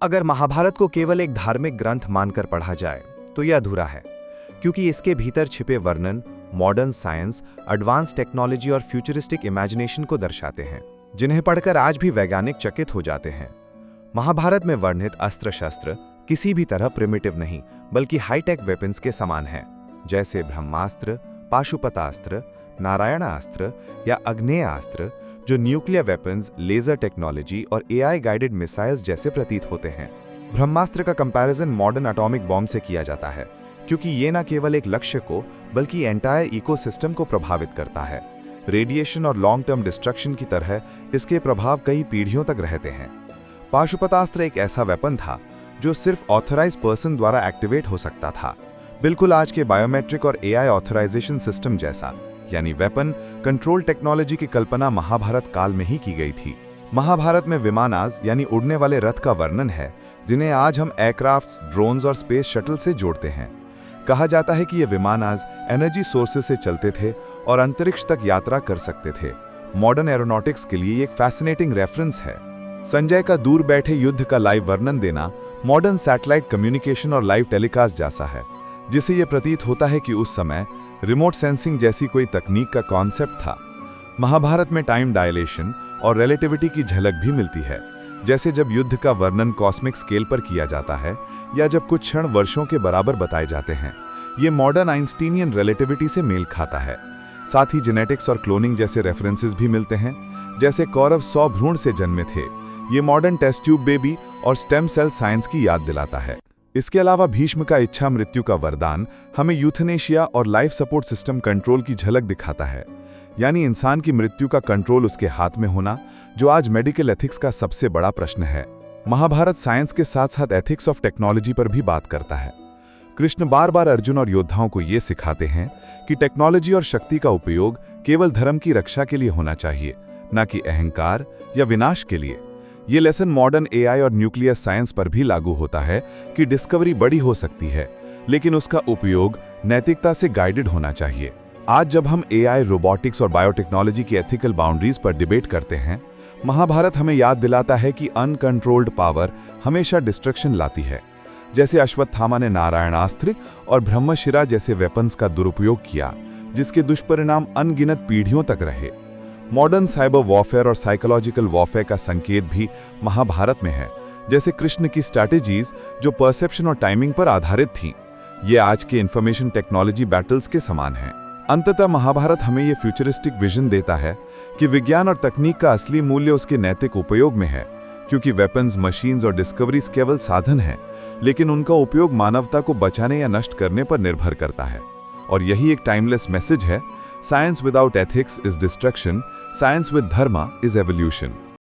अगर महाभारत को केवल एक धार्मिक ग्रंथ मानकर पढ़ा जाए तो यह अधूरा है, क्योंकि इसके भीतर छिपे वर्णन मॉडर्न साइंस, एडवांस टेक्नोलॉजी और फ्यूचरिस्टिक इमेजिनेशन को दर्शाते हैं, जिन्हें पढ़कर आज भी वैज्ञानिक चकित हो जाते हैं। महाभारत में वर्णित अस्त्र शस्त्र किसी भी तरह प्रिमिटिव नहीं, बल्कि हाईटेक वेपन्स के समान हैं, जैसे ब्रह्मास्त्र, पाशुपतास्त्र, नारायणास्त्र या अग्नेयास्त्र, जो न्यूक्लियर वेपन्स, लेजर टेक्नोलॉजी और एआई गाइडेड मिसाइल्स जैसे प्रतीत होते हैं। ब्रह्मास्त्र का कंपैरिजन मॉडर्न एटॉमिक बॉम्ब से किया जाता है, क्योंकि ये न केवल एक लक्ष्य को बल्कि एंटायर इकोसिस्टम को प्रभावित करता है। रेडिएशन और लॉन्ग टर्म डिस्ट्रक्शन की तरह इसके प्रभाव कई पीढ़ियों तक रहते हैं। पाशुपतास्त्र एक ऐसा वेपन था जो सिर्फ ऑथराइज पर्सन द्वारा एक्टिवेट हो सकता था, बिल्कुल आज के बायोमेट्रिक और एआई ऑथराइजेशन सिस्टम जैसा। यानी वेपन कंट्रोल टेक्नोलॉजी की कल्पना महाभारत काल में ही की गई थी। महाभारत में विमानाज यानी उड़ने वाले रथ का वर्णन है, जिन्हें आज हम एयरक्राफ्ट्स, ड्रोन्स और स्पेस शटल से जोड़ते हैं। कहा जाता है कि ये विमानाज एनर्जी सोर्सेज से चलते थे और अंतरिक्ष तक यात्रा कर सकते थे। मॉडर्न एरोनॉटिक्स के लिए एक फैसिनेटिंग रेफरेंस है। संजय का दूर बैठे युद्ध का लाइव वर्णन देना मॉडर्न सैटेलाइट कम्युनिकेशन और लाइव टेलीकास्ट जैसा है, जिसे यह प्रतीत होता है कि उस समय रिमोट सेंसिंग जैसी कोई तकनीक का कॉन्सेप्ट था। महाभारत में टाइम डायलेशन और रिलेटिविटी की झलक भी मिलती है, जैसे जब युद्ध का वर्णन कॉस्मिक स्केल पर किया जाता है या जब कुछ क्षण वर्षों के बराबर बताए जाते हैं। ये मॉडर्न आइंस्टीनियन रिलेटिविटी से मेल खाता है। साथ ही जेनेटिक्स और क्लोनिंग जैसे रेफरेंसेस भी मिलते हैं, जैसे कौरव 100 भ्रूण से जन्मे थे। ये मॉडर्न टेस्ट ट्यूब बेबी और स्टेम सेल साइंस की याद दिलाता है। इसके अलावा भीष्म का इच्छा मृत्यु का वरदान हमें यूथनेशिया और लाइफ सपोर्ट सिस्टम कंट्रोल की झलक दिखाता है, यानी इंसान की मृत्यु का कंट्रोल उसके हाथ में होना, जो आज मेडिकल एथिक्स का सबसे बड़ा प्रश्न है। महाभारत साइंस के साथ साथ एथिक्स ऑफ टेक्नोलॉजी पर भी बात करता है। कृष्ण बार बार अर्जुन और योद्धाओं को ये सिखाते हैं कि टेक्नोलॉजी और शक्ति का उपयोग केवल धर्म की रक्षा के लिए होना चाहिए, न कि अहंकार या विनाश के लिए। ये लेसन मॉडर्न एआई और न्यूक्लियर साइंस पर भी लागू होता है कि डिस्कवरी बड़ी हो सकती है, लेकिन उसका उपयोग नैतिकता से गाइडेड होना चाहिए। आज जब हम एआई, रोबोटिक्स और बायोटेक्नोलॉजी की एथिकल बाउंड्रीज पर डिबेट करते हैं, महाभारत हमें याद दिलाता है कि अनकंट्रोल्ड पावर हमेशा डिस्ट्रक्शन लाती है। जैसे अश्वत्थामा ने नारायणास्त्र और ब्रह्मशिरा जैसे वेपन्स का दुरुपयोग किया, जिसके दुष्परिणाम अनगिनत पीढ़ियों तक रहे। मॉडर्न साइबर वॉरफेयर और साइकोलॉजिकल वॉरफेयर का संकेत भी महाभारत में है, जैसे कृष्ण की स्ट्रैटेजीज जो परसेप्शन और टाइमिंग पर आधारित थीं। ये आज के इंफॉर्मेशन टेक्नोलॉजी बैटल्स के समान हैं। अंततः महाभारत हमें ये फ्यूचरिस्टिक विजन देता है कि विज्ञान और तकनीक का असली मूल्य उसके नैतिक उपयोग में है, क्योंकि वेपन्स, मशीन्स और डिस्कवरीज केवल साधन हैं, लेकिन उनका उपयोग मानवता को बचाने या नष्ट करने पर निर्भर करता है। और यही एक टाइमलेस मैसेज है। Science without ethics is destruction. Science with dharma is evolution.